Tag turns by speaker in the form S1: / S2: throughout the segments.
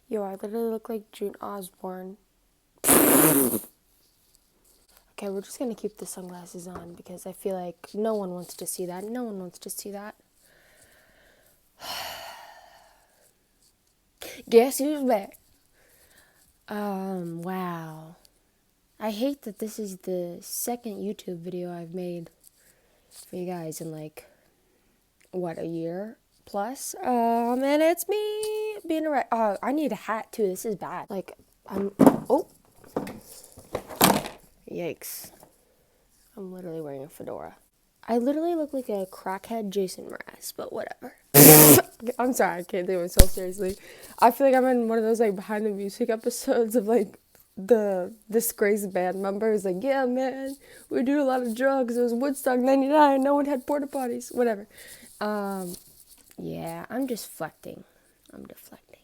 S1: Yo, I literally look like June Osborne. Okay, we're just gonna keep the sunglasses on because I feel like no one wants to see that. No one wants to see that. Guess who's back? Wow. I hate that this is the second YouTube video I've made for you guys in like, what, a year plus? And it's me being a oh, I need a hat too. This is bad. Like, oh, yikes. I'm literally wearing a fedora. I literally look like a crackhead Jason Mraz, but whatever. I'm sorry, I can't take myself seriously. I feel like I'm in one of those like behind the music episodes of like the disgraced band members. Like, yeah, man, we do a lot of drugs. It was Woodstock '99. No one had porta potties. Whatever. Yeah, I'm deflecting. I'm deflecting.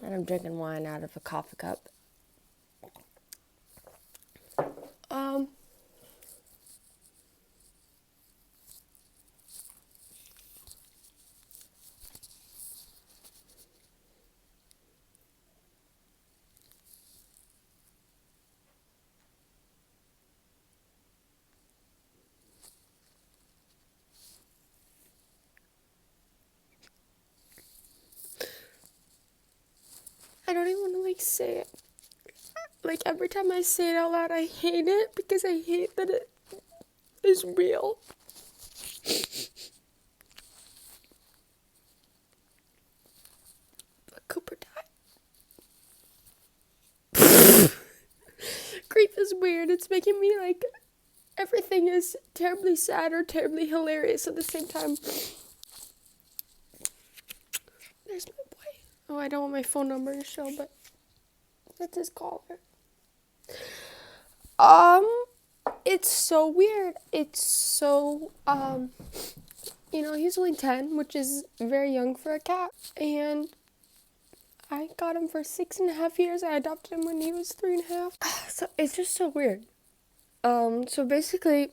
S1: And I'm drinking wine out of a coffee cup. I don't even want to like say it. Like every time I say it out loud, I hate it because I hate that it is real. But Cooper died. Grief is weird. It's making me like everything is terribly sad or terribly hilarious at the same time. There's my boy. Oh, I don't want my phone number to show, but that's his caller. It's so weird. It's so, he's only 10, which is very young for a cat. And I got him for 6.5 years. I adopted him when he was 3.5. So it's just so weird. So basically,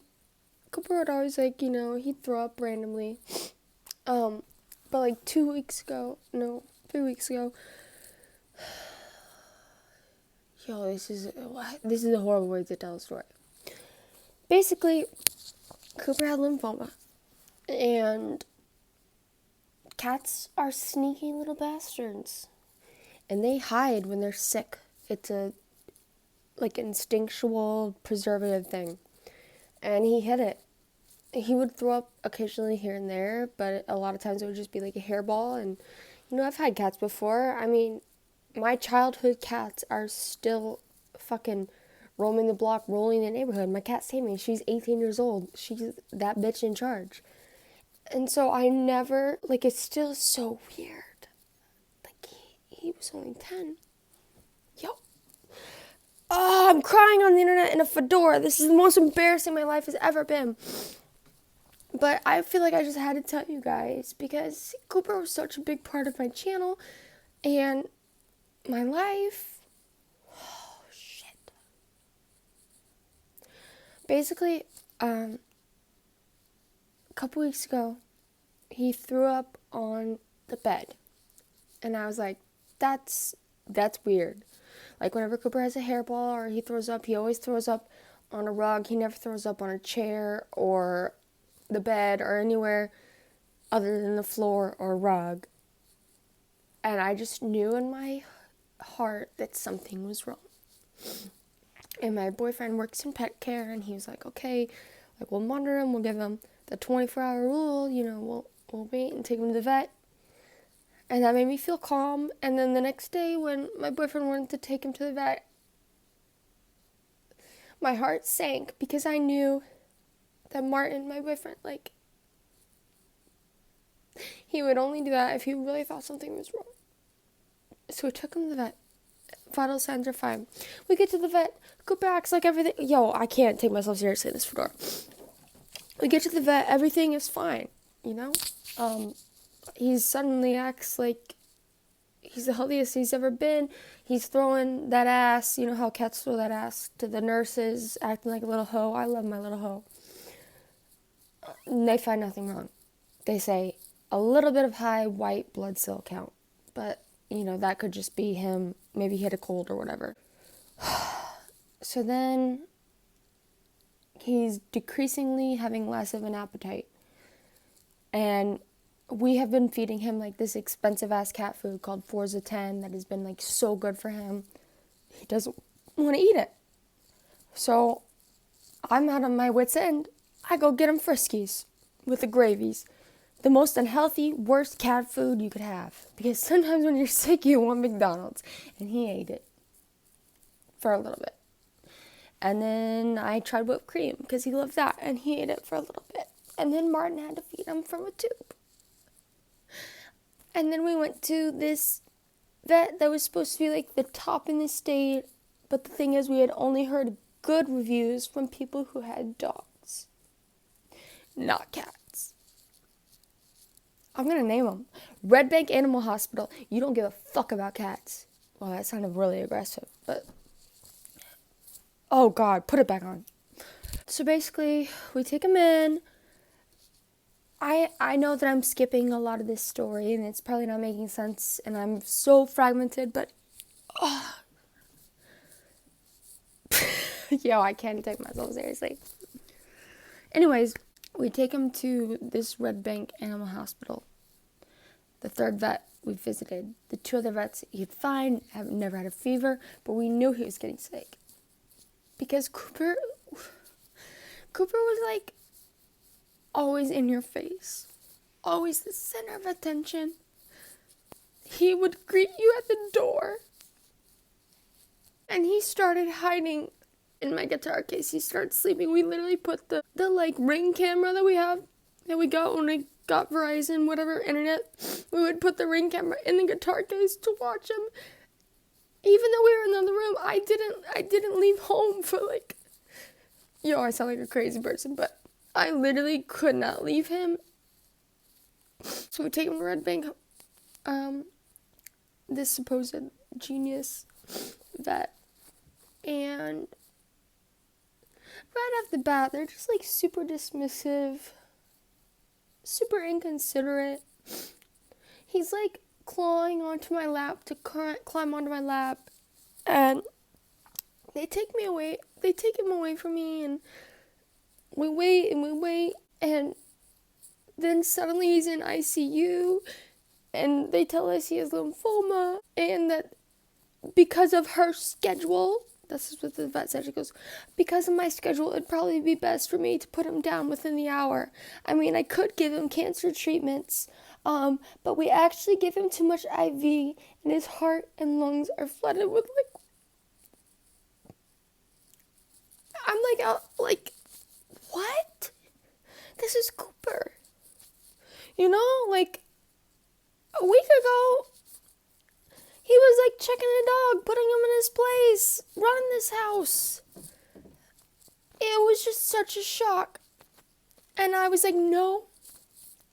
S1: Cooper would always he'd throw up randomly. But like 3 weeks ago, yo, this is a horrible way to tell a story. Basically, Cooper had lymphoma, and cats are sneaky little bastards, and they hide when they're sick. It's a instinctual preservative thing, and he hid it. He would throw up occasionally here and there, but a lot of times it would just be like a hairball. And I've had cats before. I mean, my childhood cats are still fucking roaming the block, rolling the neighborhood. My cat Sammy, she's 18 years old. She's that bitch in charge. And so I never, it's still so weird. Like, he was only 10. Yo. Oh, I'm crying on the internet in a fedora. This is the most embarrassing my life has ever been. But I feel like I just had to tell you guys because Cooper was such a big part of my channel and my life. Oh, shit. Basically, a couple weeks ago, he threw up on the bed. And I was like, that's weird. Like, whenever Cooper has a hairball or he throws up, he always throws up on a rug. He never throws up on a chair or the bed or anywhere other than the floor or rug. And I just knew in my heart that something was wrong. And my boyfriend works in pet care, and he was like, okay, we'll monitor him, we'll give him the 24-hour rule, we'll wait and take him to the vet. And that made me feel calm. And then the next day when my boyfriend wanted to take him to the vet, my heart sank because I knew that Martin, my boyfriend, he would only do that if he really thought something was wrong. So we took him to the vet. Vital signs are fine. We get to the vet. Cooper acts like everything. Yo, I can't take myself seriously in this fedora. We get to the vet. Everything is fine. He suddenly acts like he's the healthiest he's ever been. He's throwing that ass. You know how cats throw that ass to the nurses, acting like a little hoe. I love my little hoe. And they find nothing wrong. They say a little bit of high white blood cell count, but that could just be him. Maybe he had a cold or whatever. So then he's decreasingly having less of an appetite. And we have been feeding him like this expensive ass cat food called Forza 10 that has been like so good for him. He doesn't want to eat it. So I'm out of my wits' end. I go get him Friskies with the gravies. The most unhealthy, worst cat food you could have. Because sometimes when you're sick, you want McDonald's. And he ate it for a little bit. And then I tried whipped cream because he loved that. And he ate it for a little bit. And then Martin had to feed him from a tube. And then we went to this vet that was supposed to be like the top in the state. But the thing is, we had only heard good reviews from people who had dogs. Not cats. I'm going to name them. Red Bank Animal Hospital. You don't give a fuck about cats. Well, that sounded really aggressive, but... Oh, God, put it back on. So basically, we take him in. I know that I'm skipping a lot of this story, and it's probably not making sense, and I'm so fragmented, but... Oh. Yo, I can't take myself seriously. Anyways, we take him to this Red Bank Animal Hospital. The third vet we visited. The two other vets, he'd fine, have never had a fever, but we knew he was getting sick. Because Cooper was like always in your face. Always the center of attention. He would greet you at the door. And he started hiding in my guitar case. He started sleeping. We literally put the like Ring camera that we got when we got Verizon, whatever, internet. We would put the Ring camera in the guitar case to watch him. Even though we were in another room, I didn't leave home for like, I sound like a crazy person, but I literally could not leave him. So we take him to Red Bank, this supposed genius vet, and right off the bat, they're just like super dismissive, super inconsiderate. He's like clawing onto my lap to climb onto my lap, and they take him away from me, and we wait, and then suddenly he's in ICU, and they tell us he has lymphoma, and that because of her schedule, this is what the vet said, she goes, because of my schedule, it'd probably be best for me to put him down within the hour. I mean, I could give him cancer treatments, but we actually give him too much IV, and his heart and lungs are flooded with liquid. I'm like, what? This is Cooper. Like, a week ago, he was like checking a dog, putting him in his place, running this house. It was just such a shock. And I was like, no,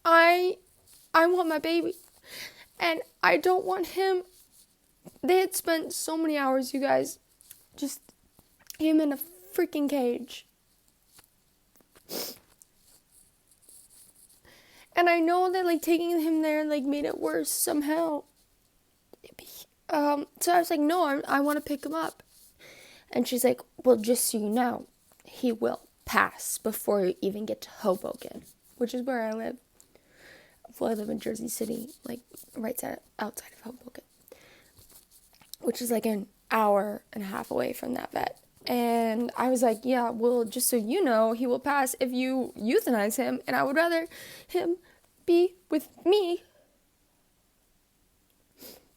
S1: I want my baby. And I don't want him. They had spent so many hours, you guys, just him in a freaking cage. And I know that like taking him there like made it worse somehow. So I was like, no, I want to pick him up. And she's like, well, just so you know, he will pass before you even get to Hoboken, which is where I live. Well, I live in Jersey City, like right outside of Hoboken, which is like an hour and a half away from that vet. And I was like, yeah, well, just so you know, he will pass if you euthanize him, and I would rather him be with me.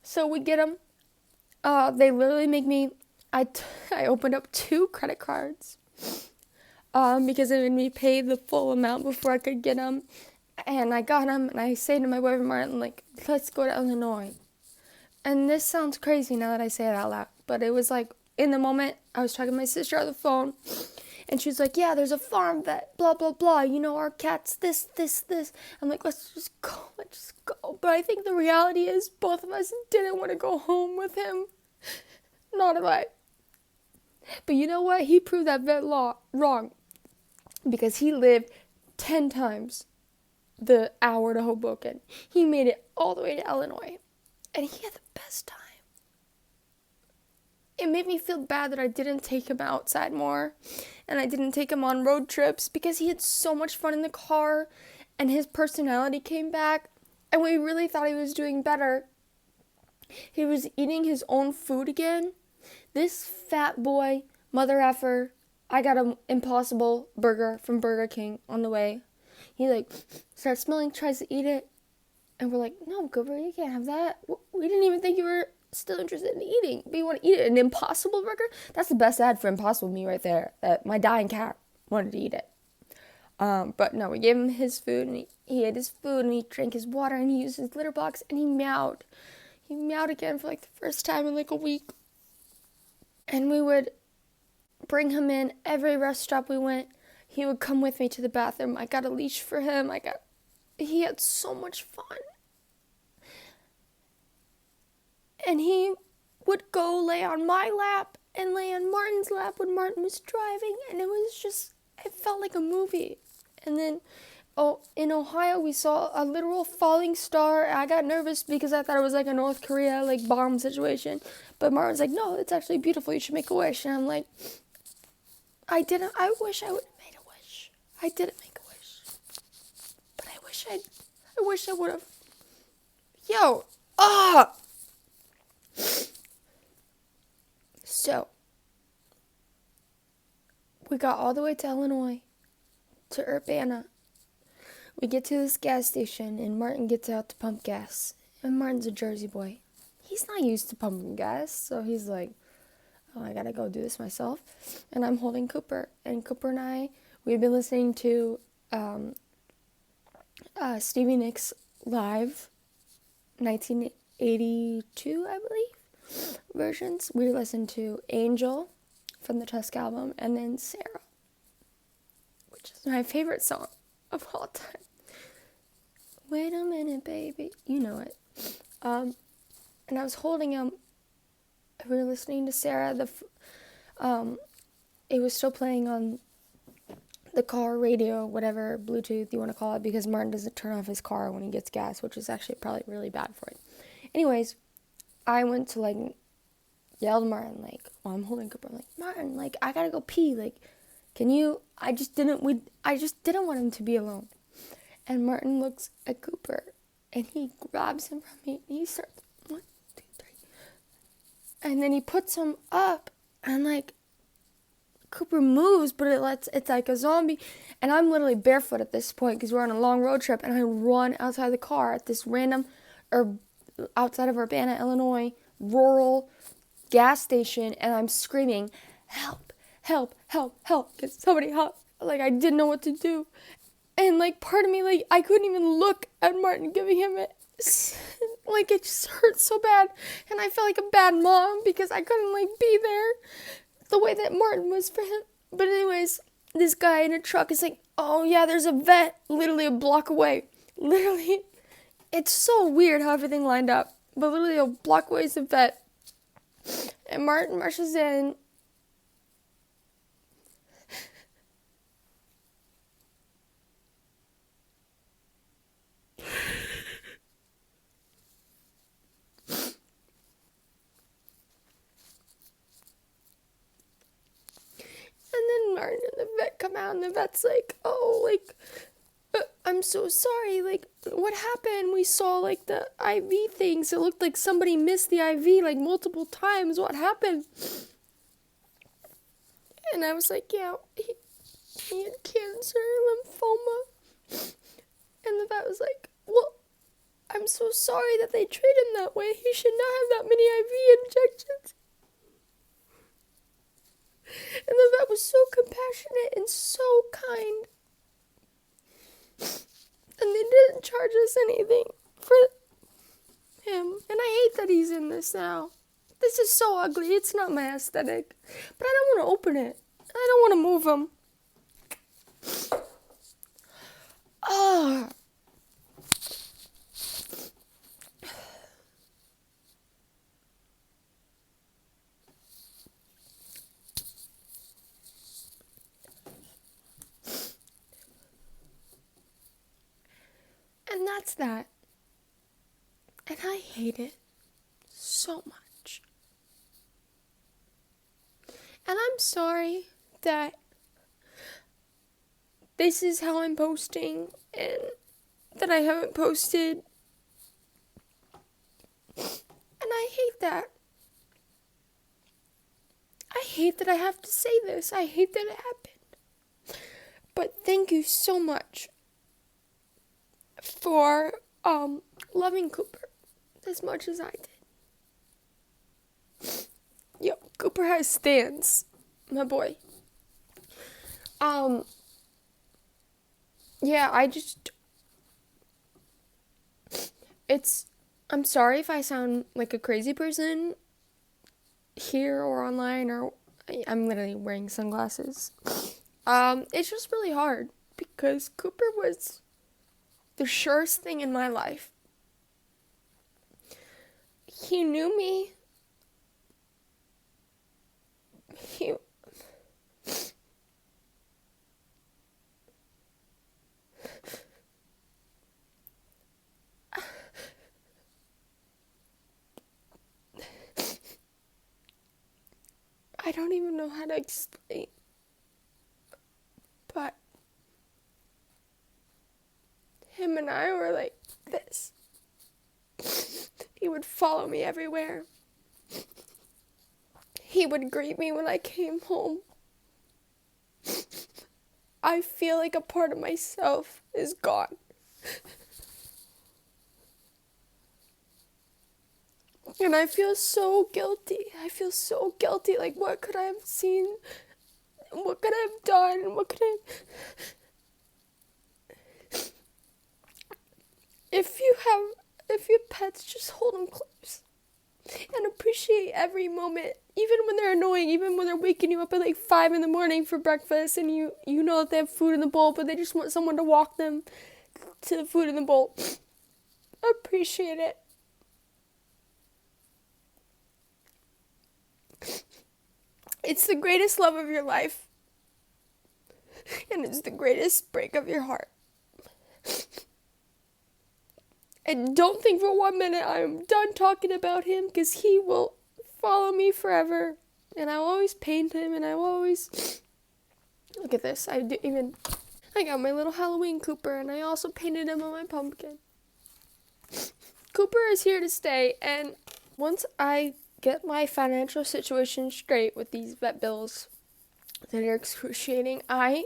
S1: So we get him. They literally make me, I opened up 2 credit cards, because they made me pay the full amount before I could get him. And I got him, and I say to my boyfriend Martin, like, let's go to Illinois. And this sounds crazy now that I say it out loud, but it was like, in the moment, I was talking to my sister on the phone, and she was like, yeah, there's a farm vet, blah, blah, blah, our cat's this. I'm like, let's just go. But I think the reality is both of us didn't want to go home with him. Not if I. But you know what? He proved that vet wrong, because he lived 10 times the hour to Hoboken. He made it all the way to Illinois, and he had the best best time. It made me feel bad that I didn't take him outside more and I didn't take him on road trips because he had so much fun in the car and his personality came back and we really thought he was doing better. He was eating his own food again. This fat boy, mother effer, I got an Impossible burger from Burger King on the way. He starts smelling, tries to eat it, and we're like, no, Cooper, you can't have that. We didn't even think you were still interested in eating, but you want to eat it. An Impossible burger? That's the best ad for Impossible Me right there. That my dying cat wanted to eat it. But no, we gave him his food, and he ate his food, and he drank his water, and he used his litter box, and he meowed. He meowed again for the first time in a week. And we would bring him in every rest stop we went. He would come with me to the bathroom. I got a leash for him. He had so much fun. And he would go lay on my lap and lay on Martin's lap when Martin was driving. And it felt like a movie. And then, in Ohio, we saw a literal falling star. I got nervous because I thought it was a North Korea, bomb situation. But Martin's like, no, it's actually beautiful. You should make a wish. And I'm like, I didn't. I wish I would have made a wish. I didn't make a wish. But I wish I would have. So, we got all the way to Illinois, to Urbana. We get to this gas station, and Martin gets out to pump gas. And Martin's a Jersey boy. He's not used to pumping gas, so he's like, oh, I gotta go do this myself. And I'm holding Cooper. And Cooper and I, we've been listening to Stevie Nicks live, 1982, I believe, versions. We listened to Angel from the Tusk album, and then Sarah, which is my favorite song of all time. Wait a minute, baby. You know it. And I was holding him. We were listening to Sarah. It was still playing on the car radio, whatever, Bluetooth you want to call it, because Martin doesn't turn off his car when he gets gas, which is actually probably really bad for it. Anyways, I went to yell to Martin, while I'm holding Cooper, I'm like, Martin, I gotta go pee, can you, I just didn't want him to be alone. And Martin looks at Cooper, and he grabs him from me, and he starts, 1, 2, 3. And then he puts him up, and Cooper moves, but it's like a zombie. And I'm literally barefoot at this point, because we're on a long road trip, and I run outside the car at this random, outside of Urbana, Illinois, rural gas station, and I'm screaming, help, help, help, help, get somebody help. I didn't know what to do. And part of me, I couldn't even look at Martin giving him it. It just hurt so bad. And I felt like a bad mom because I couldn't, be there the way that Martin was for him. But anyways, this guy in a truck is like, oh yeah, there's a vet literally a block away. Literally. It's so weird how everything lined up. But literally a block away is a vet. And Martin rushes in. And then Martin and the vet come out, and the vet's like, oh, I'm so sorry, what happened? We saw, the IV things. It looked like somebody missed the IV, multiple times. What happened? And I was like, yeah, he had cancer, lymphoma. And the vet was like, well, I'm so sorry that they treat him that way. He should not have that many IV injections. And the vet was so compassionate and so kind. And they didn't charge us anything for him. And I hate that he's in this now. This is so ugly. It's not my aesthetic. But I don't want to open it. I don't want to move him. And that's that. And I hate it so much. And I'm sorry that this is how I'm posting and that I haven't posted. And I hate that. I hate that I have to say this. I hate that it happened. But thank you so much for loving Cooper as much as I did. Yo, Cooper has stance, my boy. Yeah, I'm sorry if I sound like a crazy person here or online, or I'm literally wearing sunglasses. It's just really hard because Cooper was the surest thing in my life. He knew me. I don't even know how to explain, but him and I were like this. He would follow me everywhere. He would greet me when I came home. I feel like a part of myself is gone. And I feel so guilty. Like, what could I have seen? What could I have done? If you have pets, just hold them close. And appreciate every moment. Even when they're annoying, even when they're waking you up at like 5 a.m. for breakfast and you know that they have food in the bowl, but they just want someone to walk them to the food in the bowl. Appreciate it. It's the greatest love of your life. And it's the greatest break of your heart. And don't think for 1 minute I'm done talking about him, because he will follow me forever. And I will always paint him, and I will always... Look at this. I got my little Halloween Cooper, and I also painted him on my pumpkin. Cooper is here to stay, and once I get my financial situation straight with these vet bills that are excruciating, I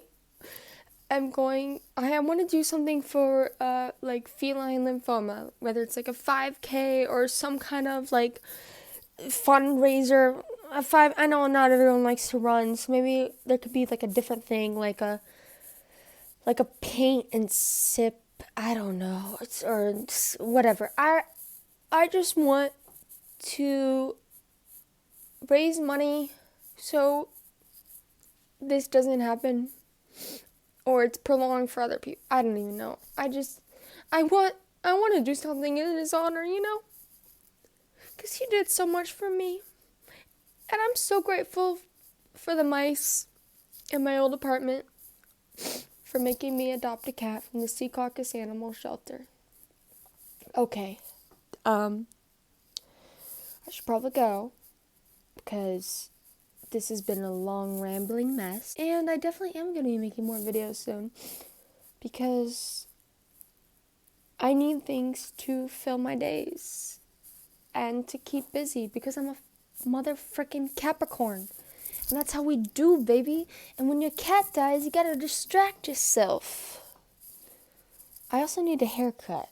S1: want to do something for like feline lymphoma, whether it's like a 5K or some kind of like fundraiser. I know not everyone likes to run, so maybe there could be like a different thing, like a paint and sip. I don't know, or whatever. I just want to raise money so this doesn't happen, or it's prolonged for other people. I don't even know. I want to do something in his honor, because he did so much for me. And I'm so grateful for the mice in my old apartment for making me adopt a cat from the Sea Caucus Animal Shelter. Okay. I should probably go, because this has been a long rambling mess. And I definitely am going to be making more videos soon, because I need things to fill my days and to keep busy, because I'm a mother frickin' Capricorn. And that's how we do, baby. And when your cat dies, you gotta distract yourself. I also need a haircut.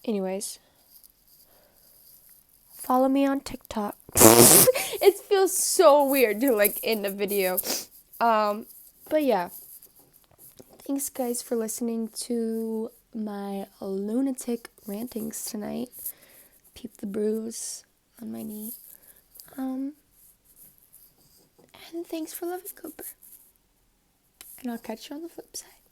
S1: Anyways, follow me on TikTok. It feels so weird to like end a video. But yeah. Thanks guys for listening to my lunatic rantings tonight. Peep the bruise on my knee. And thanks for loving Cooper. And I'll catch you on the flip side.